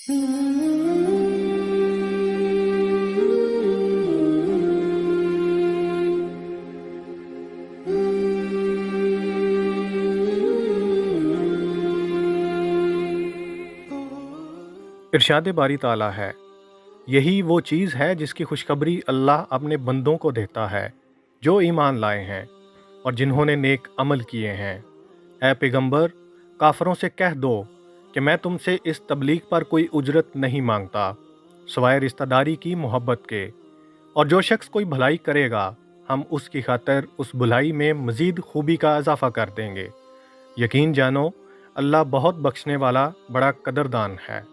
इरशाद बारी ताला है, यही वो चीज़ है जिसकी खुशखबरी अल्लाह अपने बंदों को देता है जो ईमान लाए हैं और जिन्होंने नेक अमल किए हैं। ए पैगंबर, काफरों से कह दो कि मैं तुमसे इस तबलीग पर कोई उजरत नहीं मांगता सिवाय रिश्तेदारी की मोहब्बत के, और जो शख्स कोई भलाई करेगा हम उसकी खातिर उस भलाई में मज़ीद खूबी का इजाफ़ा कर देंगे। यकीन जानो, अल्लाह बहुत बख्शने वाला बड़ा कदरदान है।